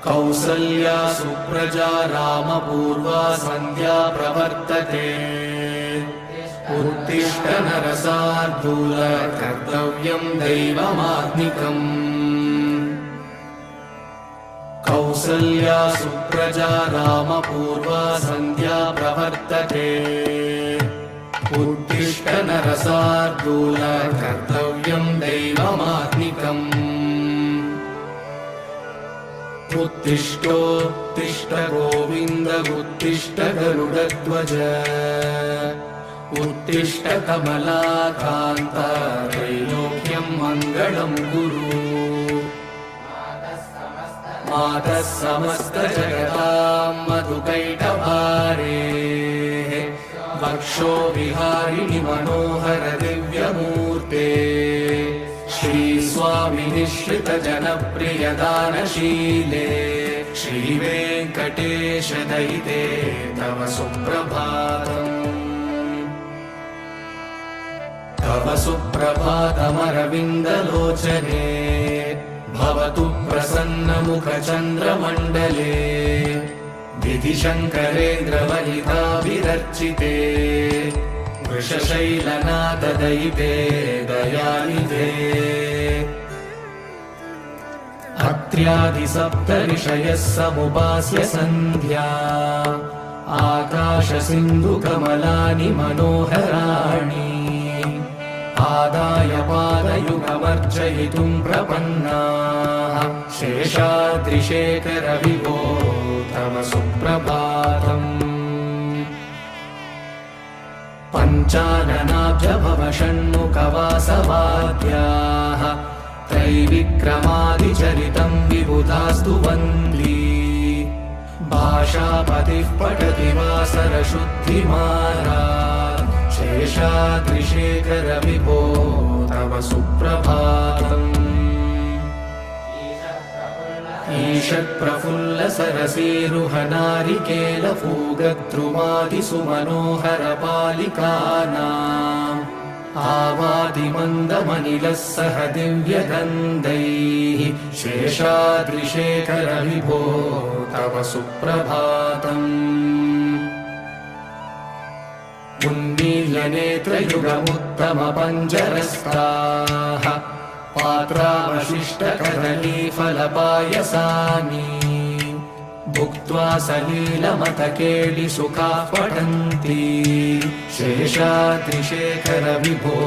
कौसल्या सुप्रजा रामपूर्वा सन्ध्या प्रवर्तते उत्तिष्ठ नरशार्दूल कर्तव्यं दैवमात्मिकम् कौसल्या सुप्रजा रामपूर्वा सन्ध्या प्रवर्तते उत्तिष्ठ नरशार्दूल कर्तव्यं दैवमात्मिकम् उत्तिष्ठोत्तिष्ठ गोविन्द उत्तिष्ठ गरुडध्वज उत्तिष्ठ कमलाकान्त त्रैलोक्यं मङ्गलं कुरु मातः समस्तजगतां मधुकैटभारे वक्षो विहारिणि मनोहर दिव्यमूर्ते श्रीस्वामि निःश्रित जनप्रिय दानशीले श्रीवेङ्कटेश दयिते तव सुप्रभातम् तव सुप्रभातमरविन्दलोचने भवतु प्रसन्नमुखचन्द्रमण्डले विधिशङ्करेन्द्रवनिताभिरर्चिते वृषशैलनाथ दयिते दयानिधे अत्र्यादिसप्तऋषयः समुपास्य सन्ध्या आकाशसिन्धुकमलानि मनोहराणि आदाय पादयुगमर्चयितुं प्रपन्नाः शेषाद्रिशेखर विभो तव सुप्रभातम् पञ्चाननाभ्यभव षण्मुखवासवाद्याः त्रैविक्रमादिचरितं विबुधास्तु वन्दी भाषापतिः पठति वासरशुद्धिमारात् शेषाद्रिशेखर विभो तव सुप्रभातम् ईषत्प्रफुल्ल सरसीरुहनारिकेलफूगद्रुमादिसुमनोहर पालिकानाम् आवादिमन्दमनिलः सह दिव्यगन्धैः शेषाद्रिशेखर विभो तव सुप्रभातम् उन्मील्यनेत्रयुगमुत्तमपञ्जरस्ताः पात्रावशिष्टकदलीफलपायसानि भुक्त्वा सलीलमतकेलिसुखाः पठन्ति शेषाद्रिशेखर विभो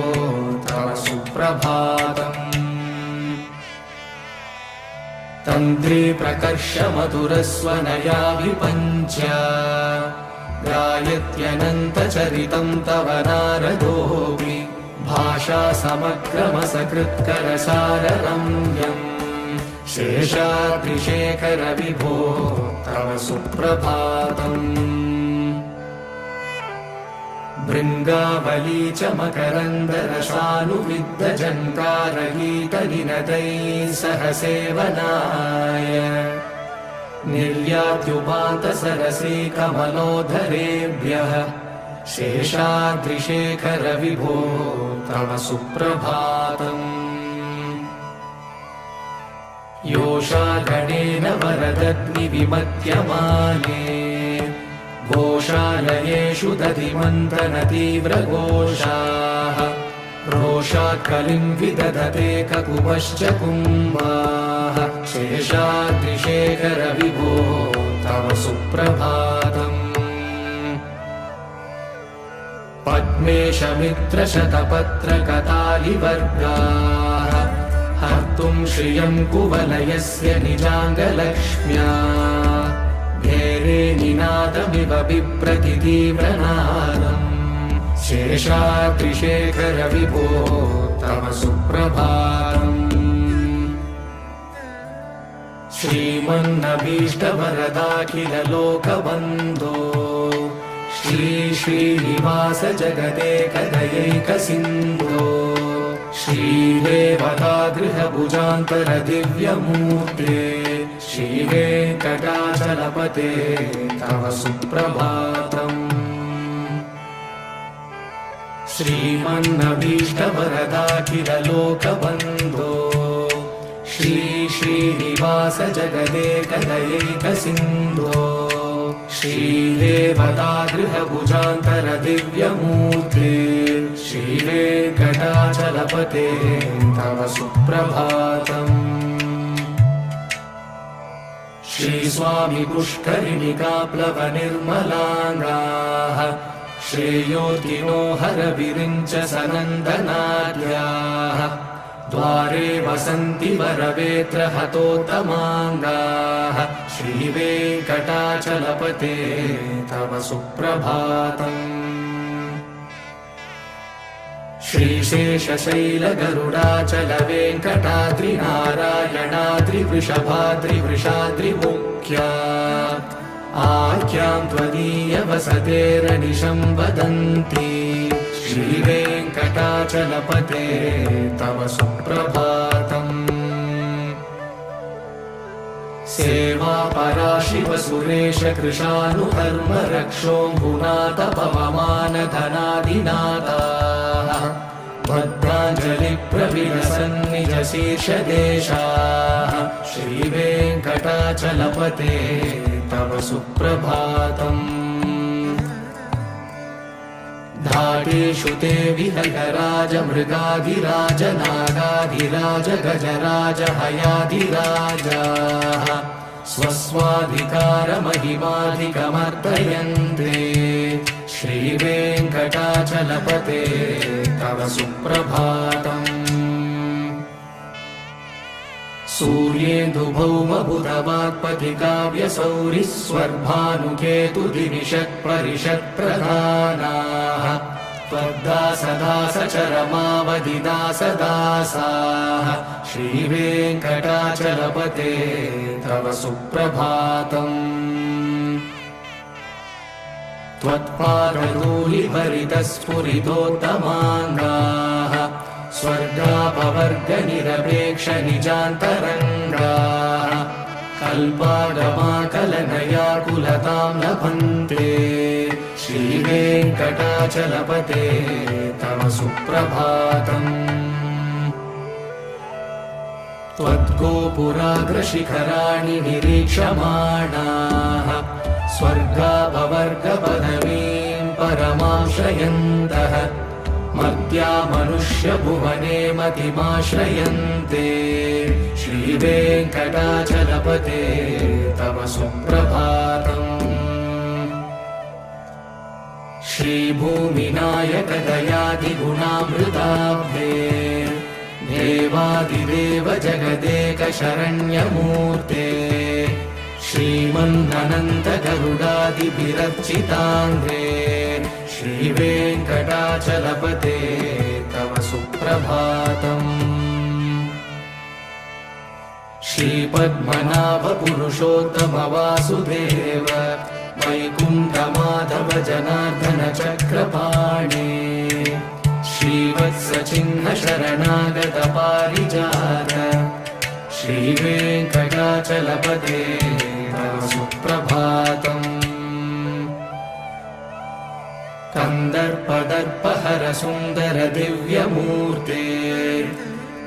तव सुप्रभातम् तन्त्री प्रकर्ष मधुरस्वनया विपञ्च गायत्यनन्तचरितं तव नारदोऽपि भाषा समग्रमसकृत्करसाररम्यम् शेषाद्रिशेखर विभो तव सुप्रभातम् भृङ्गावली च मकरन्दरसानुविद्धजन्कारगीतनिनदैः सह सेवनाय निर्यात्युपान्तसरसी कमलोधरेभ्यः शेषाद्रिशेखर विभो तव सुप्रभातम् योषागणेन वरदग्निविमध्यमाने घोषालयेषु दधिमन्थनतीव्रघोषाः रोषात् कलिं विदधते ककुभश्च कुम्भाः शेषाद्रिशेखर विभो तव सुप्रभातम् पद्मेशमित्रशतपत्रकतालिवर्गाः हर्तुं श्रियं कुवलयस्य निजाङ्गलक्ष्म्या भेरे निनादमिव बिभ्रति तीव्रनादम् शेषाद्रिशेखर विभो तव सुप्रभातम् श्रीमन्नभीष्टवरदाखिल लोकबन्धो श्री श्रीनिवास जगदेकदयैकसिन्धो श्रीदेवतागृहभुजान्तर दिव्यमूर्ते श्रीवेङ्कटाचलपते तव सुप्रभातम् श्रीमन्नभीष्टवरदाखिल लोकबन्धो श्री श्रीनिवास जगदेकदयैकसिन्धो श्रीदेवता गृहभुजान्तर दिव्यमूर्ते श्रीवेङ्कटाचलपते तव सुप्रभातम्। श्रीस्वामी पुष्करिणिकाप्लवनिर्मलाङ्गाः श्रेयोतिनो हरविरिञ्च सनन्दनाद्याः द्वारे वसन्ति वरवेत्र हतोत्तमाङ्गाः श्रीवेङ्कटाचलपते तव सुप्रभातम्। श्रीशेषशैलगरुडाचल वेङ्कटाद्रिनारायणाद्रिवृषभाद्रिवृषाद्रिमुख्या आख्यां त्वदीयवसतेरनिशं वदन्ति श्रीवेङ्कटाचलपते तव सुप्रभातम्। सेवा पराशिव सुरेश कृशानुधर्म रक्षोऽम्बुनाथ पवमानधनादिनाथाः भद्राञ्जलि प्रविलसन्निज शीर्षदेशाः श्रीवेङ्कटाचलपते तव सुप्रभातम्। धाटेषु ते विहगराज मृगाधिराज नागाधिराज गजराज हयाधिराजाः स्वस्वाधिकारमहिमाधिकमर्दयन्ते श्रीवेङ्कटाचलपते तव सुप्रभातम्। सूर्येन्दुभौमबुधवाक्पतिकाव्यसौरिस्वर्भानुकेतुदिविषत्परिषत्प्रधानाः त्वद्दासदासचरमावधिदासदासाः श्रीवेङ्कटाचलपते तव सुप्रभातम्। त्वत्पादधूलिभरितस्फुरितोत्तमाङ्गाः स्वर्गापवर्गनिरपेक्ष निजान्तरङ्गाः कल्पागमाकलनयाकुलतां लभन्ते श्रीवेङ्कटाचलपते तव सुप्रभातम्। त्वद्गोपुराग्रशिखराणि निरीक्षमाणाः स्वर्गापवर्गपदवीं परमाश्रयन्तः मर्त्या मनुष्यभुवने मतिमाश्रयन्ते श्रीवेङ्कटाचलपते तव सुप्रभातम्। श्रीभूमिनायक दयादिगुणामृताब्धे देवादिदेव जगदेक शरण्यमूर्ते श्रीमन्ननन्त गरुडादिभिरर्चिताङ्घ्रे श्रीवेङ्कटाचलपते तव सुप्रभातम्। श्रीपद्मनाभ पुरुषोत्तम वासुदेव वैकुण्ठमाधव जनार्दन चक्रपाणे श्रीवत्सचिह्न शरणागत पारिजात श्रीवेङ्कटाचलपते तव सुप्रभातम्। कन्दर्पदर्पहर सुन्दर दिव्यमूर्ते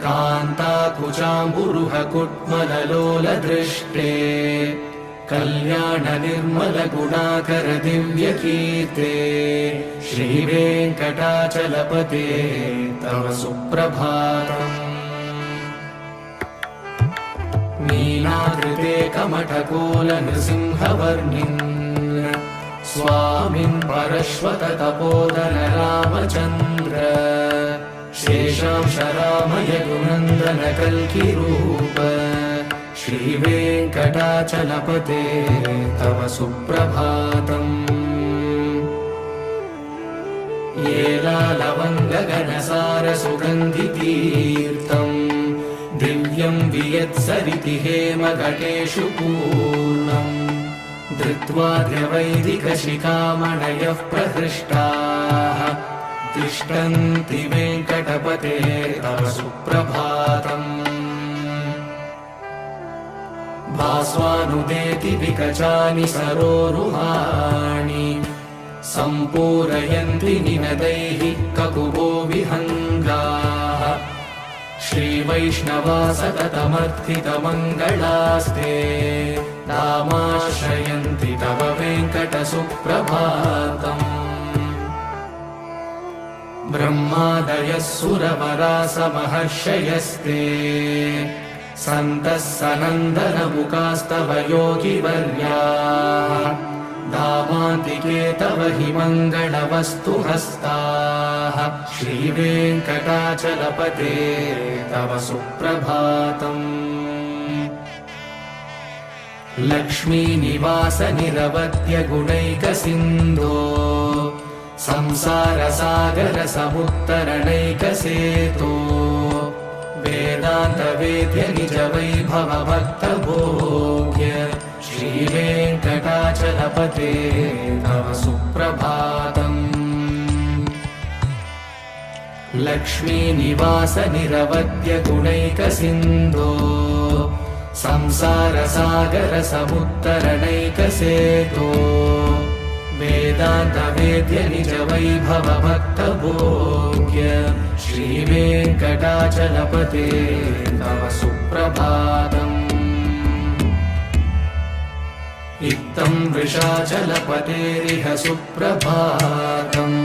कान्ताकुचाम्बुरुह कुट्मललोलदृष्टे कल्याण निर्मल गुणाकर दिव्यकीर्ते श्रीवेङ्कटाचलपते तव सुप्रभातम्। नीलाकृते कमठकोल नृसिंहवर्णिन् स्वामिन् परश्वत तपोधन रामचन्द्र शेषांश रामय गुणन्दन कल्किरूप श्रीवेङ्कटाचलपते तव सुप्रभातम्। येलालवङ्गगणसार सुगन्धितीर्थम् दिव्यं वियत्सरिति हेमघटेषु पूर्णम् धृत्वा द्रवैदिकशिखामणयः प्रहृष्टाः तिष्ठन्ति वेङ्कटपते तव सुप्रभातम्। भास्वानुदेति विकचानि सरोरुहाणि सम्पूरयन्ति निनदैः ककुभो विहङ्गाः श्रीवैष्णवा सततमर्थितमङ्गलास्ते नामाश्रयन्ति तव वेङ्कटसुप्रभातम् ब्रह्मादयः सुरवरासमहर्षयस्ते सन्तः सनन्दनमुखास्तव योगिवर्याः दामान्तिके तव हि मङ्गलवस्तुहस्ताः श्रीवेङ्कटाचलपते तव सुप्रभातम् लक्ष्मीनिवास निरवद्यगुणैकसिन्धो संसारसागरसमुत्तरणैकसेतो वेदान्तवेद्य निजवैभवभक्तभोग्य श्रीवेङ्कटाचलपते तव सुप्रभातम् लक्ष्मीनिवास निरवद्यगुणैकसिन्धो संसारसागरसमुत्तरणैकसेतो वेदान्तवेद्य निजवैभवभक्तभोग्य श्रीवेङ्कटाचलपते तव सुप्रभातम् इत्थं वृषाचलपतेरिह सुप्रभातम्